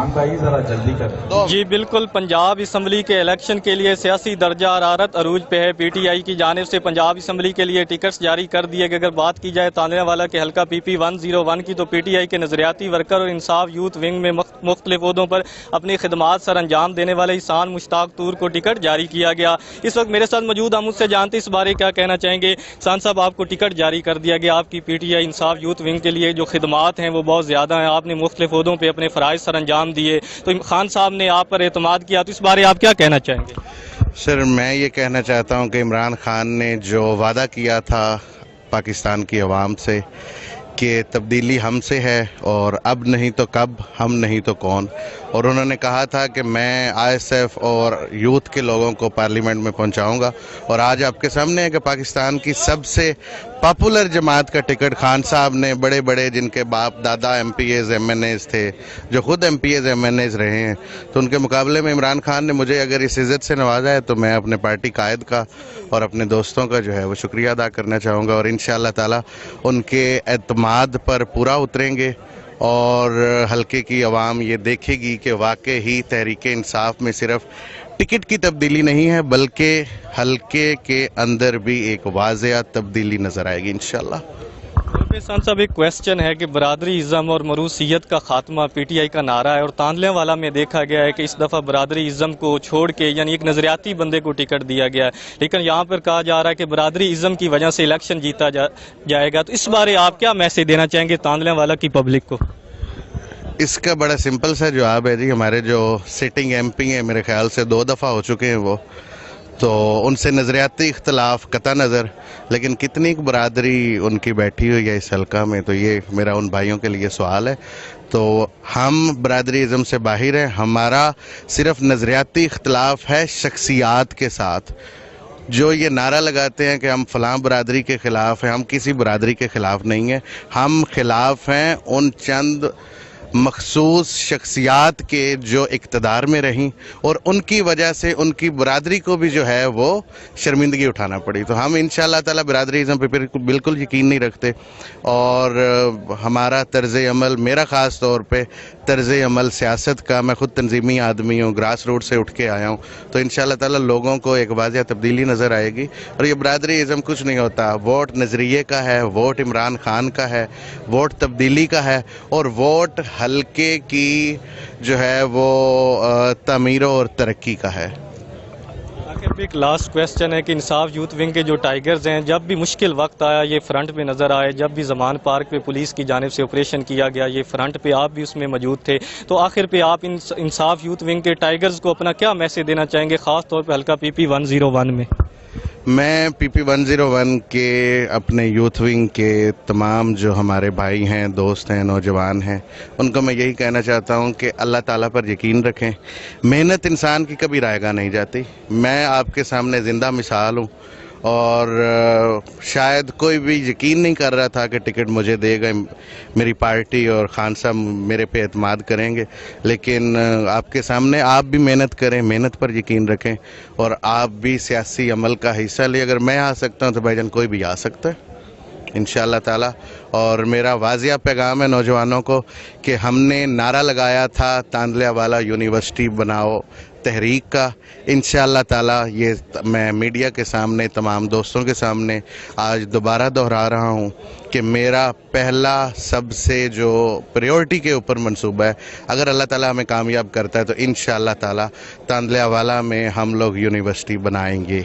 عمران بھائی ذرا جلدی کریں۔ جی بالکل، پنجاب اسمبلی کے الیکشن کے لیے سیاسی درجہ حرارت عروج پہ ہے۔ پی ٹی آئی کی جانب سے پنجاب اسمبلی کے لیے ٹکٹس جاری کر دیے گئے۔ اگر بات کی جائے تاندلہ والا کے حلقہ پی پی 101 کی، تو پی ٹی آئی کے نظریاتی ورکر اور انصاف یوتھ ونگ میں مختلف عہدوں پر اپنی خدمات سر انجام دینے والے احسان مشتاق طور کو ٹکٹ جاری کیا گیا۔ اس وقت میرے ساتھ موجود ہم اس سے جانتے اس بارے کیا کہنا چاہیں گے۔ احسان صاحب، آپ کو ٹکٹ جاری کر دیا گیا، آپ کی پی ٹی آئی انصاف یوتھ ونگ کے لیے جو خدمات ہیں وہ بہت زیادہ ہیں، آپ نے مختلف عہدوں پہ اپنے فرائض سر انجام دیے، تو خان صاحب نے آپ پر اعتماد کیا، تو اس بارے آپ کیا کہنا چاہیں گے؟ سر، میں یہ کہنا چاہتا ہوں کہ عمران خان نے جو وعدہ کیا تھا پاکستان کی عوام سے کہ تبدیلی ہم سے ہے اور اب نہیں تو کب، ہم نہیں تو کون، اور انہوں نے کہا تھا کہ میں آئی ایس ایف اور یوتھ کے لوگوں کو پارلیمنٹ میں پہنچاؤں گا، اور آج آپ کے سامنے ہے کہ پاکستان کی سب سے پاپولر جماعت کا ٹکٹ خان صاحب نے، بڑے بڑے جن کے باپ دادا MPs MNAs تھے، جو خود MPs MNAs رہے ہیں، تو ان کے مقابلے میں عمران خان نے مجھے اگر اس عزت سے نوازا ہے تو میں اپنے پارٹی قائد کا اور اپنے دوستوں کا جو ہے وہ شکریہ ادا کرنا چاہوں گا، اور انشاءاللہ تعالی ان کے اعتماد پر پورا اتریں گے، اور حلقے کی عوام یہ دیکھے گی کہ واقعی ہی تحریک انصاف میں صرف ٹکٹ کی تبدیلی نہیں ہے بلکہ حلقے کے اندر بھی ایک واضح تبدیلی نظر آئے گی انشاءاللہ۔ احسان صاحب، ایک کویسچن ہے کہ برادری ازم اور موروثیت کا خاتمہ پی ٹی آئی کا نعرہ ہے، اور تاندلہ والا میں دیکھا گیا ہے کہ اس دفعہ برادری ازم کو چھوڑ کے یعنی ایک نظریاتی بندے کو ٹکٹ دیا گیا ہے، لیکن یہاں پر کہا جا رہا ہے کہ برادری ازم کی وجہ سے الیکشن جیتا جائے گا، تو اس بارے آپ کیا میسج دینا چاہیں گے تاندلہ والا کی پبلک کو؟ اس کا بڑا سمپل سا جواب ہے جی، ہمارے جو سٹنگ ایم پی ہیں میرے خیال سے 2 دفعہ ہو چکے ہیں وہ، تو ان سے نظریاتی اختلاف قطع نظر، لیکن کتنی برادری ان کی بیٹھی ہوئی ہے اس حلقہ میں، تو یہ میرا ان بھائیوں کے لیے سوال ہے۔ تو ہم برادری ازم سے باہر ہیں، ہمارا صرف نظریاتی اختلاف ہے شخصیات کے ساتھ۔ جو یہ نعرہ لگاتے ہیں کہ ہم فلاں برادری کے خلاف ہیں، ہم کسی برادری کے خلاف نہیں ہیں، ہم خلاف ہیں ان چند مخصوص شخصیات کے جو اقتدار میں رہیں اور ان کی وجہ سے ان کی برادری کو بھی جو ہے وہ شرمندگی اٹھانا پڑی۔ تو ہم انشاءاللہ تعالی برادری ازم پہ بالکل یقین نہیں رکھتے، اور ہمارا طرز عمل، میرا خاص طور پہ طرز عمل سیاست کا، میں خود تنظیمی آدمی ہوں، گراس روٹ سے اٹھ کے آیا ہوں، تو انشاءاللہ تعالی لوگوں کو ایک واضح تبدیلی نظر آئے گی۔ اور یہ برادری ازم کچھ نہیں ہوتا، ووٹ نظریے کا ہے، ووٹ عمران خان کا ہے، ووٹ تبدیلی کا ہے، اور ووٹ حلقے کی جو ہے وہ تعمیر اور ترقی کا ہے۔ آخر پہ ایک لاسٹ کویسچن ہے کہ انصاف یوتھ ونگ کے جو ٹائیگرز ہیں، جب بھی مشکل وقت آیا یہ فرنٹ پہ نظر آئے، جب بھی زمان پارک پہ پولیس کی جانب سے آپریشن کیا گیا یہ فرنٹ پہ آپ بھی اس میں موجود تھے، تو آخر پہ آپ انصاف یوتھ ونگ کے ٹائیگرز کو اپنا کیا میسج دینا چاہیں گے، خاص طور پہ حلقہ پی پی 101 میں؟ میں پی پی 101 کے اپنے یوتھ ونگ کے تمام جو ہمارے بھائی ہیں، دوست ہیں، نوجوان ہیں، ان کو میں یہی کہنا چاہتا ہوں کہ اللہ تعالیٰ پر یقین رکھیں۔ محنت انسان کی کبھی رائے گاہ نہیں جاتی۔ میں آپ کے سامنے زندہ مثال ہوں، اور شاید کوئی بھی یقین نہیں کر رہا تھا کہ ٹکٹ مجھے دے گا میری پارٹی اور خان صاحب میرے پہ اعتماد کریں گے، لیکن آپ کے سامنے آپ بھی محنت کریں، محنت پر یقین رکھیں، اور آپ بھی سیاسی عمل کا حصہ لیں۔ اگر میں آ سکتا ہوں تو بھائی جان کوئی بھی آ سکتا ہے انشاءاللہ تعالی۔ اور میرا واضح پیغام ہے نوجوانوں کو کہ ہم نے نعرہ لگایا تھا تاندلہ والا یونیورسٹی بناؤ تحریک کا، انشاءاللہ تعالی یہ میں میڈیا کے سامنے، تمام دوستوں کے سامنے آج دوبارہ دہرا رہا ہوں کہ میرا پہلا سب سے جو پریورٹی کے اوپر منصوبہ ہے، اگر اللہ تعالی ہمیں کامیاب کرتا ہے تو انشاءاللہ تعالی تاندلہ والا میں ہم لوگ یونیورسٹی بنائیں گے۔